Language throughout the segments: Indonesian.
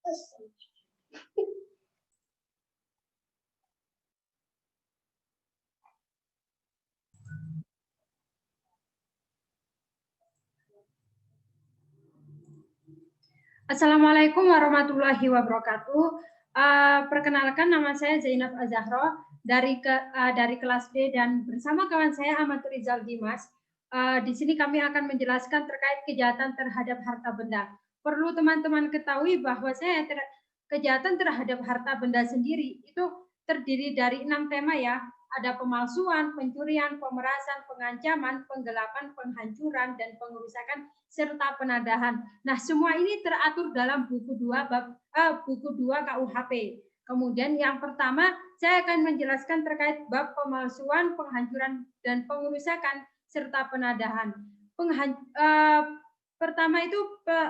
Assalamualaikum warahmatullahi wabarakatuh. Perkenalkan, nama saya Zainab Azahro dari kelas D dan bersama kawan saya Ahmad Rizal Dimas. Di sini kami akan menjelaskan terkait kejahatan terhadap harta benda. Perlu teman-teman ketahui bahwa kejahatan terhadap harta benda sendiri itu terdiri dari 6 tema ya. Ada pemalsuan, pencurian, pemerasan, pengancaman, penggelapan, penghancuran, dan pengerusakan serta penadahan. Nah, semua ini teratur dalam buku 2 KUHP. Kemudian yang pertama, saya akan menjelaskan terkait bab pemalsuan, penghancuran, dan pengerusakan serta penadahan. Pertama itu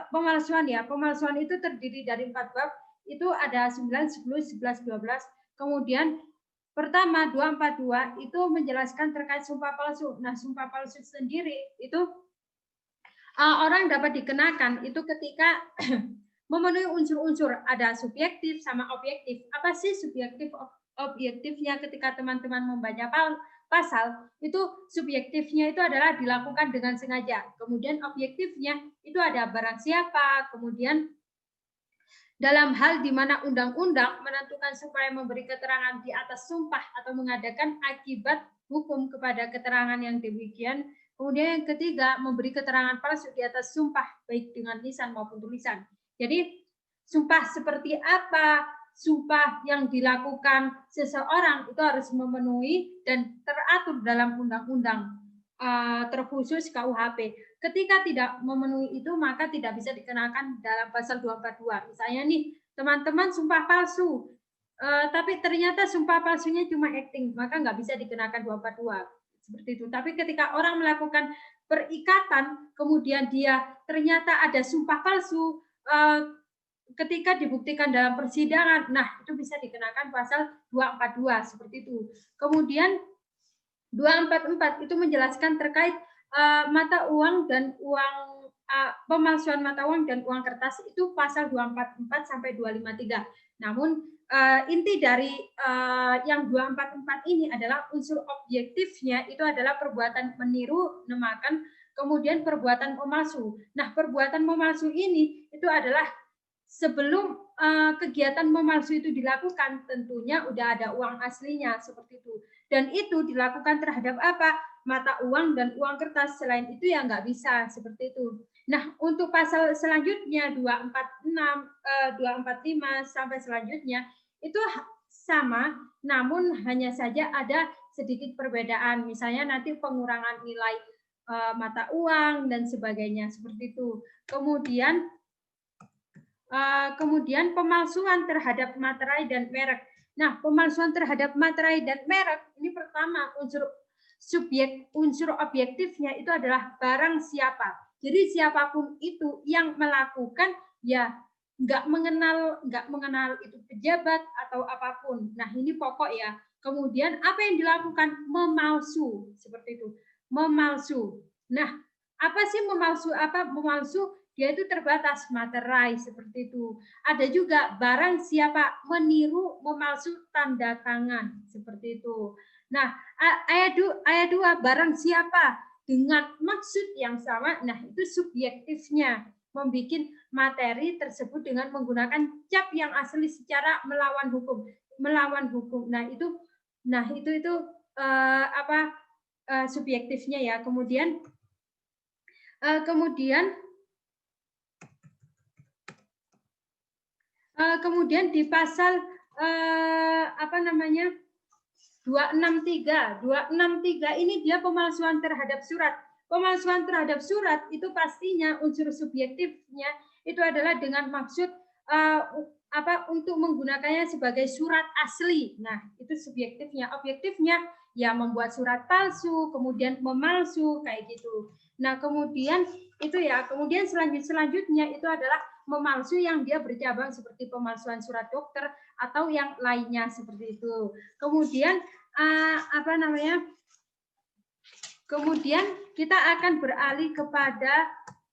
pemalsuan ya. Pemalsuan itu terdiri dari 4 bab. Itu ada 9, 10, 11, 12. Kemudian pertama 242 itu menjelaskan terkait sumpah palsu. Nah, sumpah palsu sendiri itu orang dapat dikenakan itu ketika memenuhi unsur-unsur, ada subjektif sama objektif. Apa sih subjektif objektifnya ketika teman-teman membaca pasal? Itu subjektifnya itu adalah dilakukan dengan sengaja. Kemudian objektifnya itu ada barang siapa, kemudian dalam hal di mana undang-undang menentukan supaya memberi keterangan di atas sumpah atau mengadakan akibat hukum kepada keterangan yang demikian. Kemudian yang ketiga, memberi keterangan palsu di atas sumpah, baik dengan lisan maupun tulisan. Jadi, sumpah seperti apa, sumpah yang dilakukan seseorang itu harus memenuhi dan teratur dalam undang-undang terkhusus KUHP. Ketika tidak memenuhi itu, maka tidak bisa dikenakan dalam pasal 242. Misalnya nih, teman-teman sumpah palsu, tapi ternyata sumpah palsunya cuma acting, maka nggak bisa dikenakan 242. Seperti itu. Tapi ketika orang melakukan perikatan, kemudian dia ternyata ada sumpah palsu, ketika dibuktikan dalam persidangan, nah itu bisa dikenakan pasal 242, seperti itu. Kemudian 244 itu menjelaskan terkait mata uang dan uang pemalsuan mata uang dan uang kertas, itu pasal 244 sampai 253. Namun inti dari yang 244 ini adalah unsur objektifnya itu adalah perbuatan meniru, nemakan, kemudian perbuatan pemalsu. Nah, perbuatan pemalsu ini itu adalah sebelum kegiatan memalsu itu dilakukan, tentunya udah ada uang aslinya, seperti itu. Dan itu dilakukan terhadap apa? Mata uang dan uang kertas. Selain itu ya nggak bisa, seperti itu. Nah, untuk pasal selanjutnya 246, 245 sampai selanjutnya itu sama, namun hanya saja ada sedikit perbedaan. Misalnya nanti pengurangan nilai mata uang dan sebagainya, seperti itu. Kemudian pemalsuan terhadap materai dan merek. Nah, pemalsuan terhadap materai dan merek ini pertama unsur objektifnya itu adalah barang siapa. Jadi siapapun itu yang melakukan ya nggak mengenal itu pejabat atau apapun. Nah, ini pokok ya. Kemudian apa yang dilakukan? Memalsu, seperti itu. Memalsu. Nah, apa sih memalsu? Memalsu dia itu terbatas, materai, seperti itu. Ada juga barang siapa meniru, memalsu tanda tangan, seperti itu. Nah, ayat 2 barang siapa dengan maksud yang sama, nah itu subjektifnya, membuat materi tersebut dengan menggunakan cap yang asli secara melawan hukum. Nah, itu subjektifnya ya. Kemudian di pasal 263 ini dia pemalsuan terhadap surat. Pemalsuan terhadap surat itu pastinya unsur subjektifnya itu adalah dengan maksud untuk menggunakannya sebagai surat asli. Nah, itu subjektifnya. Objektifnya ya membuat surat palsu, kemudian memalsu kayak gitu. Nah, kemudian selanjutnya itu adalah memalsu yang dia bercabang seperti pemalsuan surat dokter atau yang lainnya, seperti itu. Kemudian kemudian kita akan beralih kepada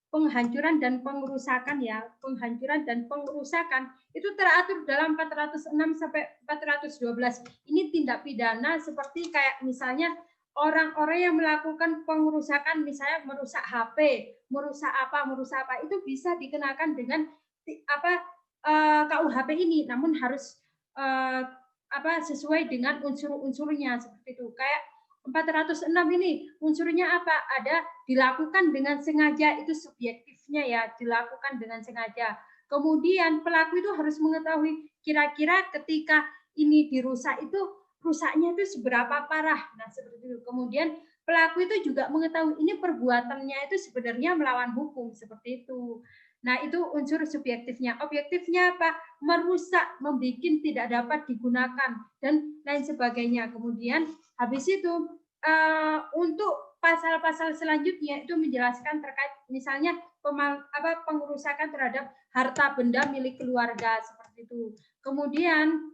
penghancuran dan pengerusakan ya, penghancuran dan pengerusakan itu teratur dalam 406 sampai 412. Ini tindak pidana seperti kayak misalnya orang-orang yang melakukan pengerusakan, misalnya merusak HP, merusak apa, itu bisa dikenakan dengan KUHP ini, namun harus sesuai dengan unsur-unsurnya seperti itu. Kayak 406 ini unsurnya apa? Ada dilakukan dengan sengaja, itu subjektifnya ya, dilakukan dengan sengaja. Kemudian pelaku itu harus mengetahui kira-kira ketika ini dirusak itu rusaknya itu seberapa parah. Nah, seperti itu. Kemudian pelaku itu juga mengetahui ini perbuatannya itu sebenarnya melawan hukum, seperti itu. Nah, itu unsur subjektifnya. Objektifnya apa? Merusak, membuat tidak dapat digunakan, dan lain sebagainya. Kemudian habis itu untuk pasal-pasal selanjutnya itu menjelaskan terkait misalnya pengerusakan terhadap harta benda milik keluarga, seperti itu. Kemudian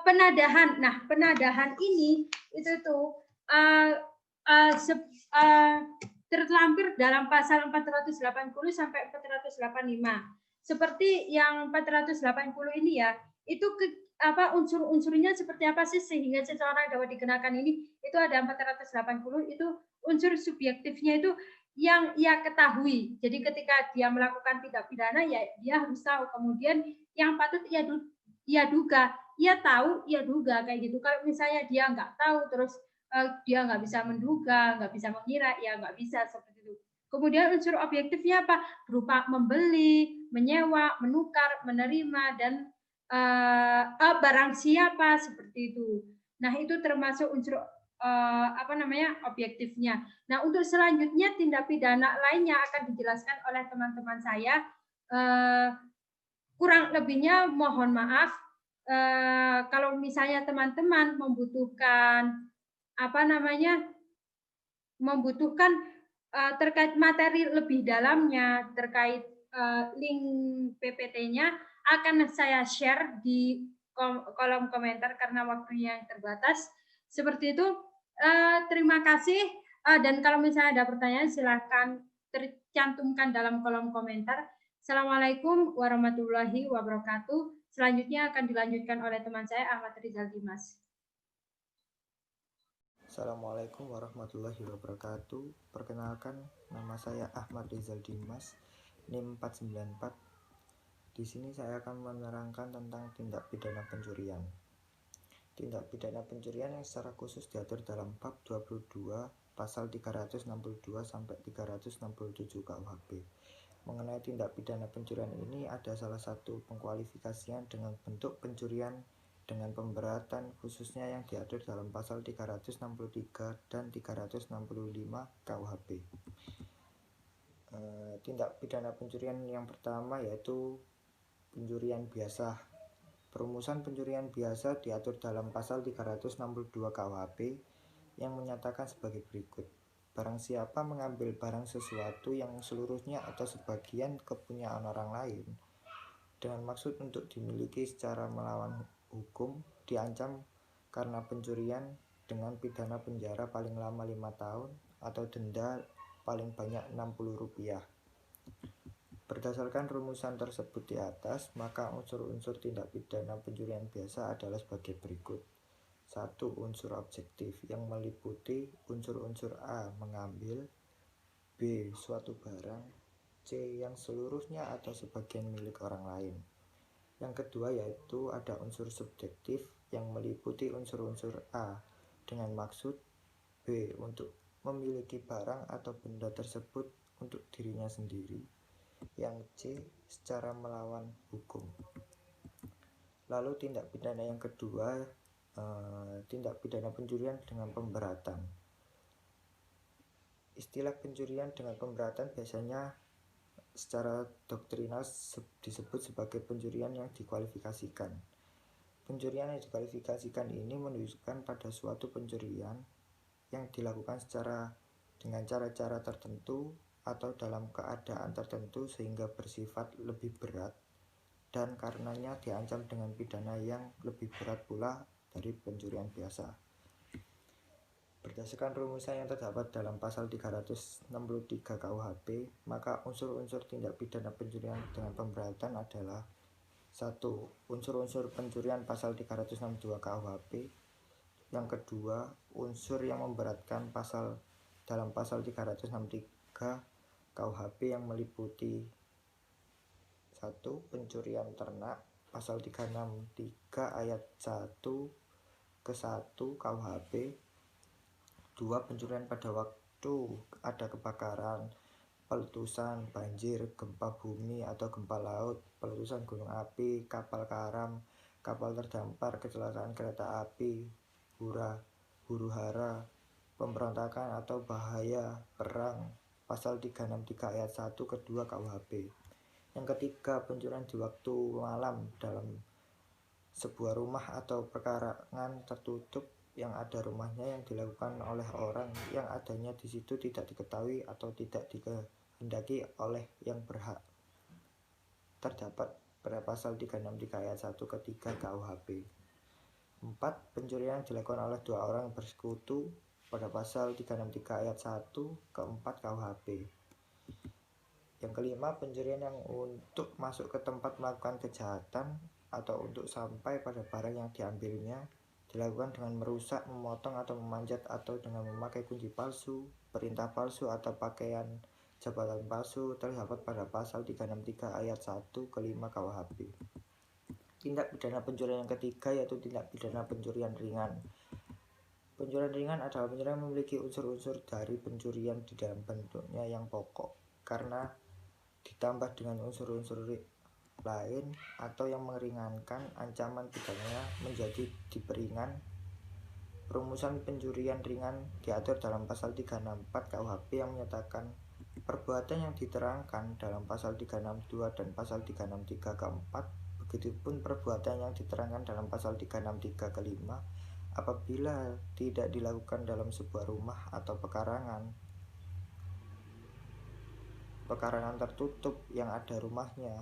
penadahan. Nah, penadahan ini itu tuh terlampir dalam pasal 480 sampai 485. Seperti yang 480 ini ya, itu unsur-unsurnya seperti apa sih sehingga seseorang dapat dikenakan ini? Itu ada 480, itu unsur subjektifnya itu yang ia ketahui. Jadi ketika dia melakukan tindak pidana ya dia harus tahu. Kemudian yang patut ia duga, ia tahu, ia duga, kayak gitu. Kalau misalnya dia nggak tahu terus dia nggak bisa menduga, nggak bisa mengira, ya nggak bisa seperti itu. Kemudian unsur objektifnya apa? Berupa membeli, menyewa, menukar, menerima, dan barang siapa, seperti itu. Nah, itu termasuk unsur objektifnya. Nah, untuk selanjutnya tindak pidana lainnya akan dijelaskan oleh teman-teman saya. Kurang lebihnya mohon maaf. Kalau misalnya teman-teman membutuhkan terkait materi lebih dalamnya, terkait link PPT-nya akan saya share di kolom komentar karena waktunya yang terbatas. Seperti itu. Terima kasih, dan kalau misalnya ada pertanyaan silahkan tercantumkan dalam kolom komentar. Assalamualaikum warahmatullahi wabarakatuh. Selanjutnya akan dilanjutkan oleh teman saya Ahmad Rizal Dimas. Assalamualaikum warahmatullahi wabarakatuh. Perkenalkan, nama saya Ahmad Rizal Dimas, NIM 494. Di sini saya akan menerangkan tentang tindak pidana pencurian. Tindak pidana pencurian yang secara khusus diatur dalam bab 22 pasal 362 sampai 367 KUHP. Mengenai tindak pidana pencurian ini ada salah satu pengkualifikasian dengan bentuk pencurian dengan pemberatan khususnya yang diatur dalam pasal 363 dan 365 KUHP. Tindak pidana pencurian yang pertama yaitu pencurian biasa. Perumusan pencurian biasa diatur dalam pasal 362 KUHP yang menyatakan sebagai berikut. Barang siapa mengambil barang sesuatu yang seluruhnya atau sebagian kepunyaan orang lain dengan maksud untuk dimiliki secara melawan hukum diancam karena pencurian dengan pidana penjara paling lama 5 tahun atau denda paling banyak Rp60. Berdasarkan rumusan tersebut di atas, maka unsur-unsur tindak pidana pencurian biasa adalah sebagai berikut. 1. Unsur objektif yang meliputi unsur-unsur A. Mengambil, B. Suatu barang, C. Yang seluruhnya atau sebagian milik orang lain. Yang kedua yaitu ada unsur subjektif yang meliputi unsur-unsur A dengan maksud, B. Untuk memiliki barang atau benda tersebut untuk dirinya sendiri, yang C. Secara melawan hukum. Lalu tindak pidana yang kedua, tindak pidana pencurian dengan pemberatan. Istilah pencurian dengan pemberatan biasanya secara doktrinal disebut sebagai pencurian yang dikualifikasikan. Pencurian yang dikualifikasikan ini menunjukkan pada suatu pencurian yang dilakukan dengan cara-cara tertentu atau dalam keadaan tertentu sehingga bersifat lebih berat dan karenanya diancam dengan pidana yang lebih berat pula dari pencurian biasa. Berdasarkan rumusan yang terdapat dalam pasal 363 KUHP, maka unsur-unsur tindak pidana pencurian dengan pemberatan adalah: 1. Unsur-unsur pencurian pasal 362 KUHP. Yang kedua, unsur yang memberatkan dalam pasal 363 KUHP yang meliputi: 1. Pencurian ternak pasal 363 ayat 1 ke 1 KUHP. 2. Pencurian pada waktu ada kebakaran, peletusan, banjir, gempa bumi atau gempa laut, peletusan gunung api, kapal karam, kapal terdampar, kecelakaan kereta api, huru-hara, pemberontakan atau bahaya perang pasal 363 ayat 1 ke 2 KUHP. Yang ketiga, pencurian di waktu malam dalam sebuah rumah atau perkarangan tertutup yang ada rumahnya yang dilakukan oleh orang yang adanya di situ tidak diketahui atau tidak dikehendaki oleh yang berhak, terdapat pada pasal 363 ayat 1 ke 3 KUHP. 4. Pencurian dilakukan oleh dua orang bersekutu pada pasal 363 ayat 1 ke 4 KUHP. Yang kelima, pencurian yang untuk masuk ke tempat melakukan kejahatan atau untuk sampai pada barang yang diambilnya dilakukan dengan merusak, memotong atau memanjat atau dengan memakai kunci palsu, perintah palsu atau pakaian jabatan palsu, terdapat pada pasal 363 ayat 1 ke 5 KUHP. Tindak pidana pencurian yang ketiga yaitu tindak pidana pencurian ringan. Pencurian ringan adalah pencurian yang memiliki unsur-unsur dari pencurian di dalam bentuknya yang pokok karena ditambah dengan unsur-unsur lain atau yang meringankan ancaman pidananya menjadi diperingan. Rumusan pencurian ringan diatur dalam pasal 364 KUHP yang menyatakan perbuatan yang diterangkan dalam pasal 362 dan pasal 363 keempat, begitupun perbuatan yang diterangkan dalam pasal 363 kelima apabila tidak dilakukan dalam sebuah rumah atau pekarangan tertutup yang ada rumahnya,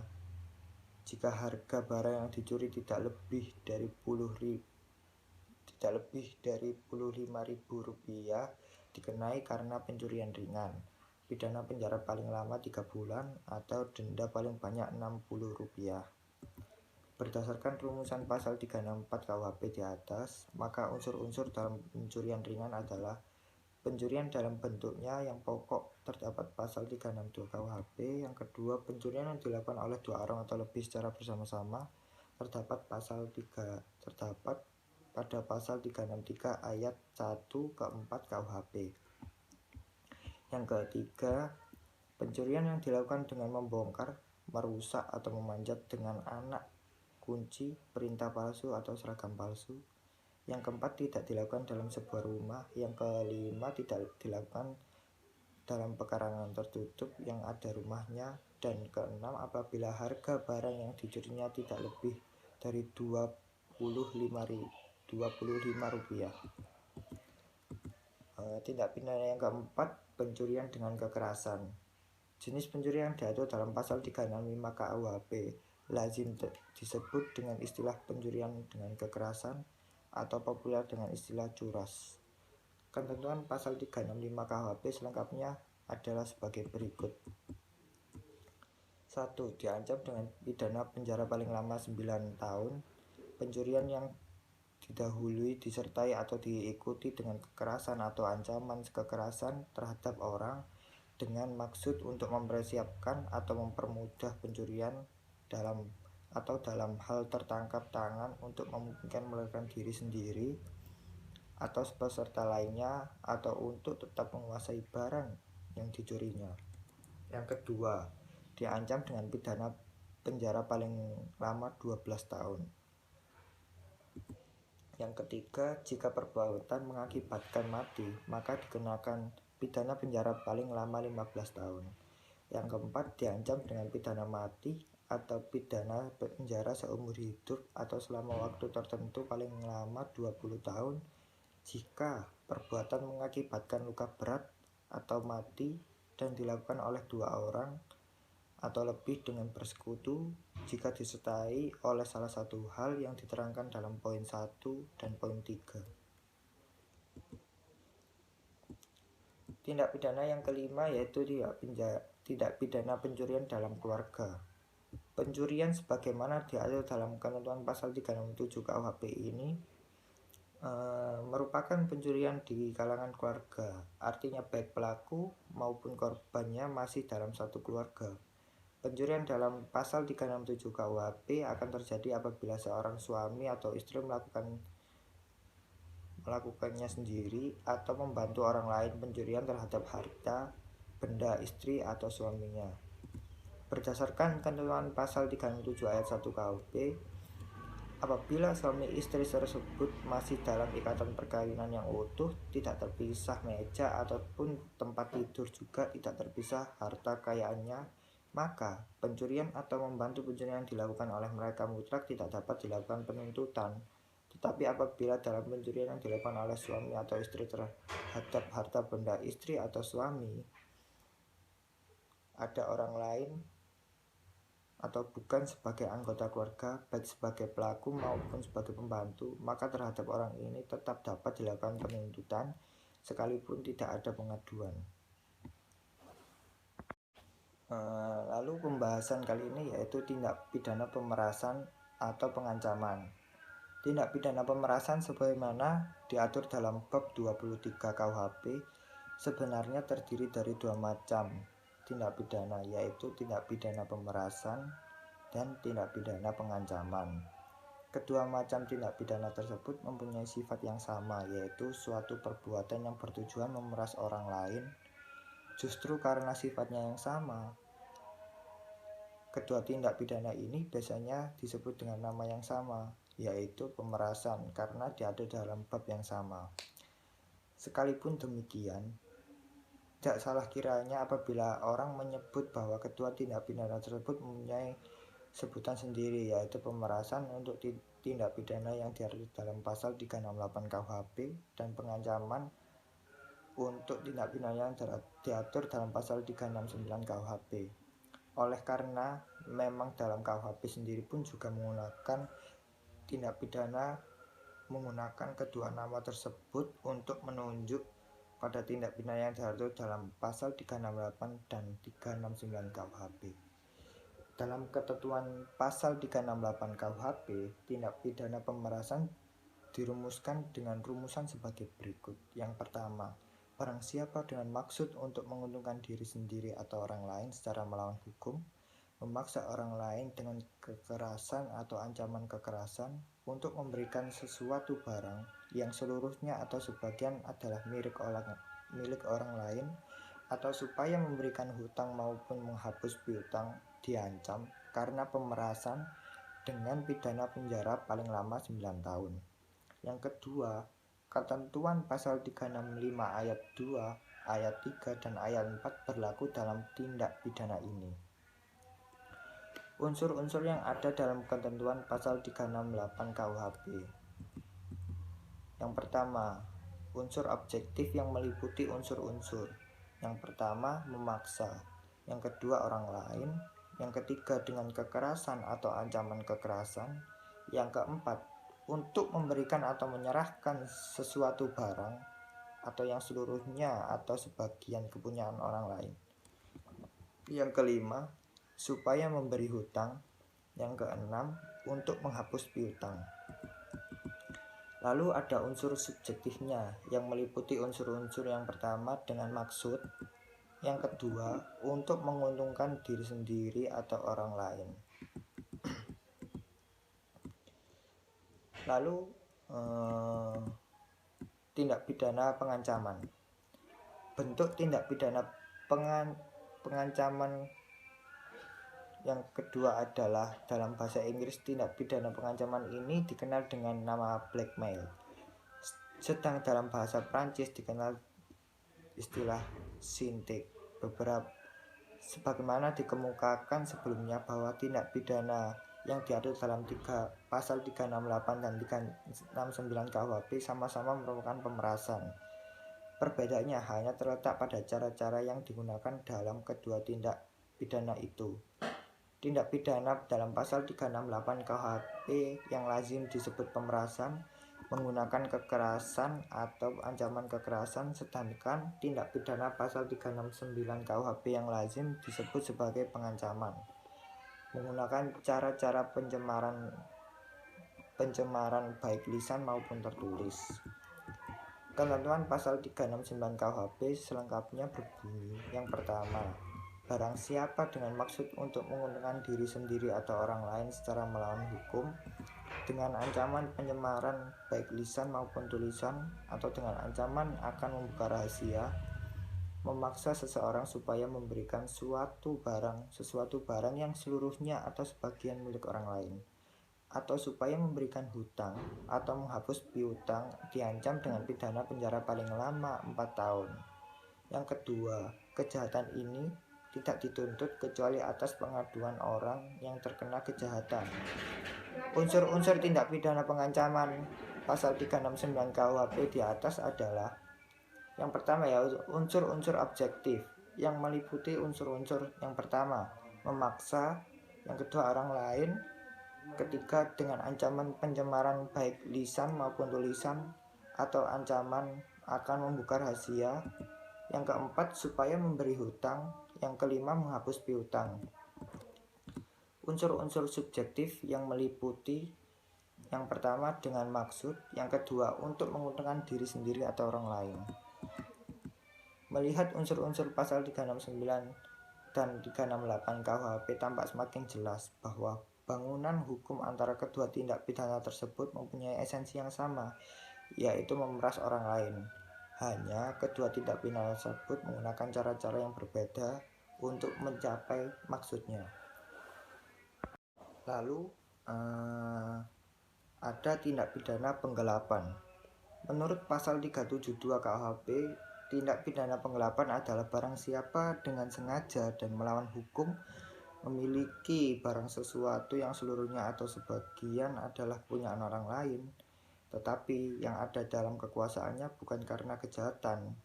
jika harga barang yang dicuri tidak lebih dari Rp55.000 dikenai karena pencurian ringan, pidana penjara paling lama 3 bulan atau denda paling banyak Rp60. Berdasarkan rumusan pasal 364 KUHP di atas, maka unsur-unsur dalam pencurian ringan adalah: pencurian dalam bentuknya yang pokok terdapat pasal 362 KUHP. Yang kedua, pencurian yang dilakukan oleh dua orang atau lebih secara bersama-sama terdapat pada pasal 363 ayat 1 ke 4 KUHP. Yang ketiga, pencurian yang dilakukan dengan membongkar, merusak atau memanjat dengan anak, kunci, perintah palsu atau seragam palsu. Yang keempat, tidak dilakukan dalam sebuah rumah. Yang kelima, tidak dilakukan dalam pekarangan tertutup yang ada rumahnya. Dan keenam, apabila harga barang yang dicurinya tidak lebih dari Rp25.000. Tindak pidana yang keempat, pencurian dengan kekerasan. Jenis pencurian yang diatur dalam pasal 365 KUHP lazim disebut dengan istilah pencurian dengan kekerasan atau populer dengan istilah curas. Ketentuan pasal 365 KUHP selengkapnya adalah sebagai berikut. 1. Diancam dengan pidana penjara paling lama 9 tahun. Pencurian yang didahului, disertai atau diikuti dengan kekerasan atau ancaman kekerasan terhadap orang dengan maksud untuk mempersiapkan atau mempermudah pencurian dalam hal tertangkap tangan untuk memungkinkan melarikan diri sendiri atau peserta lainnya atau untuk tetap menguasai barang yang dicurinya. Yang kedua, diancam dengan pidana penjara paling lama 12 tahun. Yang ketiga, jika perbuatan mengakibatkan mati, maka dikenakan pidana penjara paling lama 15 tahun. Yang keempat, diancam dengan pidana mati atau pidana penjara seumur hidup atau selama waktu tertentu paling lama 20 tahun jika perbuatan mengakibatkan luka berat atau mati dan dilakukan oleh dua orang atau lebih dengan bersekutu jika disertai oleh salah satu hal yang diterangkan dalam poin 1 dan poin 3. Tindak pidana yang kelima yaitu tindak pidana pencurian dalam keluarga. Pencurian sebagaimana diatur dalam ketentuan pasal 367 KUHP ini merupakan pencurian di kalangan keluarga, artinya baik pelaku maupun korbannya masih dalam satu keluarga. Pencurian dalam pasal 367 KUHP akan terjadi apabila seorang suami atau istri melakukannya sendiri atau membantu orang lain pencurian terhadap harta, benda istri atau suaminya. Berdasarkan ketentuan pasal 367 ayat 1 KUHP, apabila suami istri tersebut masih dalam ikatan perkawinan yang utuh, tidak terpisah meja ataupun tempat tidur, juga tidak terpisah harta kekayaannya, maka pencurian atau membantu pencurian yang dilakukan oleh mereka mutlak tidak dapat dilakukan penuntutan. Tetapi apabila dalam pencurian yang dilakukan oleh suami atau istri terhadap harta benda istri atau suami ada orang lain atau bukan sebagai anggota keluarga, baik sebagai pelaku maupun sebagai pembantu, maka terhadap orang ini tetap dapat dilakukan penuntutan sekalipun tidak ada pengaduan. Lalu pembahasan kali ini yaitu tindak pidana pemerasan atau pengancaman. Tindak pidana pemerasan sebagaimana diatur dalam bab 23 KUHP sebenarnya terdiri dari dua macam tindak pidana, yaitu tindak pidana pemerasan dan tindak pidana pengancaman. Kedua macam tindak pidana tersebut mempunyai sifat yang sama, yaitu suatu perbuatan yang bertujuan memeras orang lain. Justru karena sifatnya yang sama, kedua tindak pidana ini biasanya disebut dengan nama yang sama, yaitu pemerasan, karena diatur dalam bab yang sama. Sekalipun demikian, tidak salah kiranya apabila orang menyebut bahwa kedua tindak pidana tersebut mempunyai sebutan sendiri, yaitu pemerasan untuk tindak pidana yang diatur dalam pasal 368 KUHP dan pengancaman untuk tindak pidana yang diatur dalam pasal 369 KUHP. Oleh karena memang dalam KUHP sendiri pun juga menggunakan tindak pidana menggunakan kedua nama tersebut untuk menunjuk pada tindak pidana yang diatur dalam pasal 368 dan 369 KUHP. Dalam ketentuan pasal 368 KUHP, tindak pidana pemerasan dirumuskan dengan rumusan sebagai berikut. Yang pertama, barang siapa dengan maksud untuk menguntungkan diri sendiri atau orang lain secara melawan hukum, memaksa orang lain dengan kekerasan atau ancaman kekerasan untuk memberikan sesuatu barang yang seluruhnya atau sebagian adalah milik orang lain, atau supaya memberikan hutang maupun menghapus piutang, diancam karena pemerasan dengan pidana penjara paling lama 9 tahun. Yang kedua, ketentuan pasal 365 ayat 2, ayat 3, dan ayat 4 berlaku dalam tindak pidana ini. Unsur-unsur yang ada dalam ketentuan pasal 368 KUHP. Yang pertama, unsur objektif yang meliputi unsur-unsur. Yang pertama, memaksa. Yang kedua, orang lain. Yang ketiga, dengan kekerasan atau ancaman kekerasan. Yang keempat, untuk memberikan atau menyerahkan sesuatu barang atau yang seluruhnya atau sebagian kepunyaan orang lain. Yang kelima, supaya memberi hutang. Yang keenam, untuk menghapus piutang. Lalu ada unsur subjektifnya yang meliputi unsur-unsur yang pertama dengan maksud, yang kedua untuk menguntungkan diri sendiri atau orang lain. Lalu tindak pidana pengancaman. Bentuk tindak pidana pengancaman yang kedua adalah dalam bahasa Inggris tindak pidana pengancaman ini dikenal dengan nama blackmail. Sedang dalam bahasa Prancis dikenal istilah sintik. Sebagaimana dikemukakan sebelumnya bahwa tindak pidana yang diatur dalam pasal 368 dan 369 KUHP sama-sama merupakan pemerasan. Perbedaannya hanya terletak pada cara-cara yang digunakan dalam kedua tindak pidana itu. Tindak pidana dalam pasal 368 KUHP yang lazim disebut pemerasan menggunakan kekerasan atau ancaman kekerasan, sedangkan tindak pidana pasal 369 KUHP yang lazim disebut sebagai pengancaman, menggunakan cara-cara pencemaran baik lisan maupun tertulis. Ketentuan pasal 369 KUHP selengkapnya berbunyi. Yang pertama, barang siapa dengan maksud untuk menguntungkan diri sendiri atau orang lain secara melawan hukum dengan ancaman pencemaran baik lisan maupun tulisan atau dengan ancaman akan membuka rahasia, memaksa seseorang supaya memberikan sesuatu barang yang seluruhnya atau sebagian milik orang lain, atau supaya memberikan hutang atau menghapus piutang, diancam dengan pidana penjara paling lama 4 tahun. Yang kedua, kejahatan ini tidak dituntut kecuali atas pengaduan orang yang terkena kejahatan. Unsur-unsur tindak pidana pengancaman pasal 369 KUHP di atas adalah yang pertama ya, unsur-unsur objektif yang meliputi unsur-unsur yang pertama, memaksa, yang kedua orang lain, ketiga dengan ancaman pencemaran baik lisan maupun tulisan atau ancaman akan membuka rahasia, yang keempat supaya memberi hutang, yang kelima menghapus piutang. Unsur-unsur subjektif yang meliputi yang pertama dengan maksud, yang kedua untuk menguntungkan diri sendiri atau orang lain. Melihat unsur-unsur pasal 369 dan 368 KUHP tampak semakin jelas bahwa bangunan hukum antara kedua tindak pidana tersebut mempunyai esensi yang sama, yaitu memeras orang lain. Hanya kedua tindak pidana tersebut menggunakan cara-cara yang berbeda untuk mencapai maksudnya. Lalu ada tindak pidana penggelapan. Menurut pasal 372 KUHP, tindak pidana penggelapan adalah barang siapa dengan sengaja dan melawan hukum memiliki barang sesuatu yang seluruhnya atau sebagian adalah punyaan orang lain, tetapi yang ada dalam kekuasaannya bukan karena kejahatan,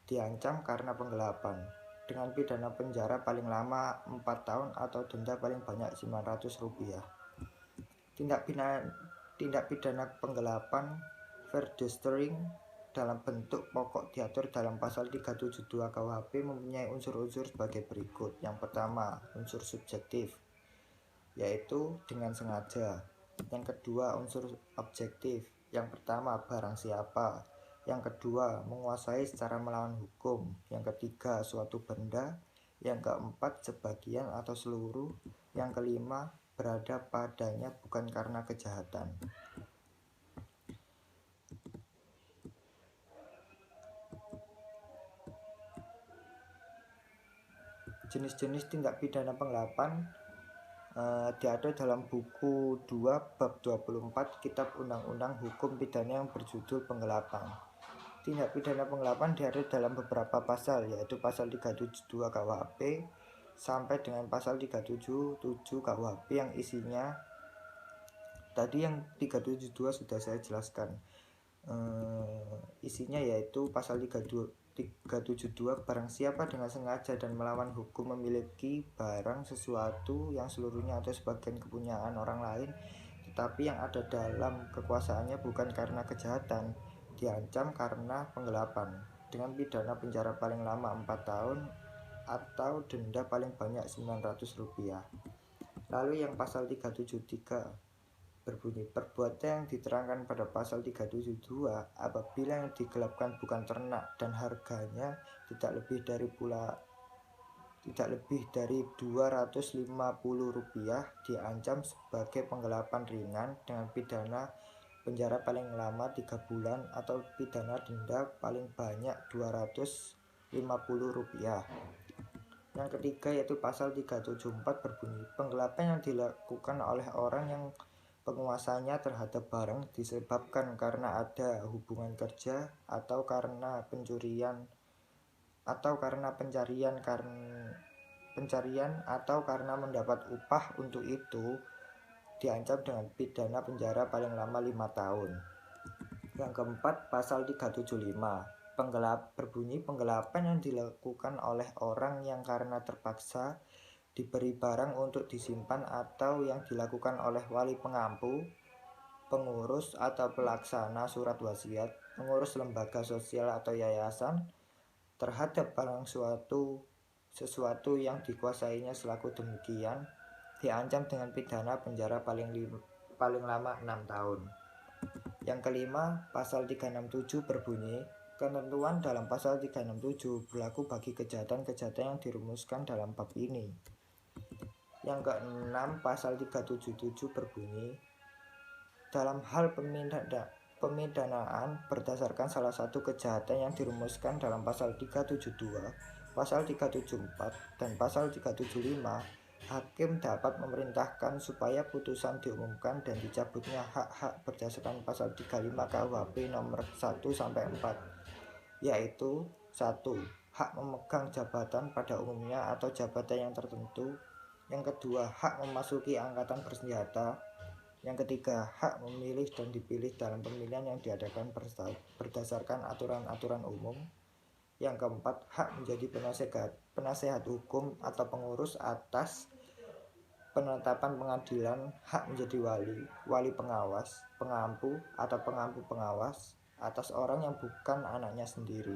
diancam karena penggelapan dengan pidana penjara paling lama 4 tahun atau denda paling banyak Rp900. Tindak pidana penggelapan verdustering dalam bentuk pokok diatur dalam pasal 372 KUHP mempunyai unsur-unsur sebagai berikut. Yang pertama, unsur subjektif, yaitu dengan sengaja. Yang kedua, unsur objektif. Yang pertama, barang siapa. Yang kedua, menguasai secara melawan hukum. Yang ketiga, suatu benda. Yang keempat, sebagian atau seluruh. Yang kelima, berada padanya bukan karena kejahatan. Jenis-jenis tindak pidana penggelapan diatur dalam buku 2 bab 24 Kitab Undang-Undang Hukum Pidana yang berjudul penggelapan. Tindak pidana penggelapan diatur dalam beberapa pasal, yaitu pasal 372 KUHP sampai dengan pasal 377 KUHP yang isinya tadi yang 372 sudah saya jelaskan. Isinya yaitu pasal 372 barang siapa dengan sengaja dan melawan hukum memiliki barang sesuatu yang seluruhnya atau sebagian kepunyaan orang lain tetapi yang ada dalam kekuasaannya bukan karena kejahatan, diancam karena penggelapan dengan pidana penjara paling lama 4 tahun atau denda paling banyak Rp900. Lalu yang pasal 373 berbunyi, perbuatan yang diterangkan pada pasal 372 apabila yang digelapkan bukan ternak dan harganya tidak lebih dari Rp250 diancam sebagai penggelapan ringan dengan pidana penjara paling lama 3 bulan atau pidana denda paling banyak Rp250. Yang ketiga yaitu pasal 374 berbunyi, penggelapan yang dilakukan oleh orang yang penguasanya terhadap barang disebabkan karena ada hubungan kerja atau karena pencarian atau karena mendapat upah untuk itu diancam dengan pidana penjara paling lama 5 tahun. Yang keempat, pasal 375 berbunyi, penggelapan yang dilakukan oleh orang yang karena terpaksa diberi barang untuk disimpan atau yang dilakukan oleh wali pengampu pengurus atau pelaksana surat wasiat, pengurus lembaga sosial atau yayasan terhadap barang sesuatu yang dikuasainya selaku demikian diancam dengan pidana penjara paling lama 6 tahun. Yang kelima, pasal 367 berbunyi, ketentuan dalam pasal 367 berlaku bagi kejahatan-kejahatan yang dirumuskan dalam bab ini. Yang keenam, pasal 377 berbunyi, dalam hal pemidanaan berdasarkan salah satu kejahatan yang dirumuskan dalam pasal 372, pasal 374, dan pasal 375, hakim dapat memerintahkan supaya putusan diumumkan dan dicabutnya hak-hak berdasarkan pasal 35 KUHP nomor 1 sampai 4, yaitu 1. Hak memegang jabatan pada umumnya atau jabatan yang tertentu. Yang kedua, hak memasuki angkatan bersenjata. Yang ketiga, hak memilih dan dipilih dalam pemilihan yang diadakan berdasarkan aturan-aturan umum. Yang keempat, hak menjadi penasehat hukum atau pengurus atas penetapan pengadilan, hak menjadi wali pengawas, pengampu atau pengampu pengawas atas orang yang bukan anaknya sendiri.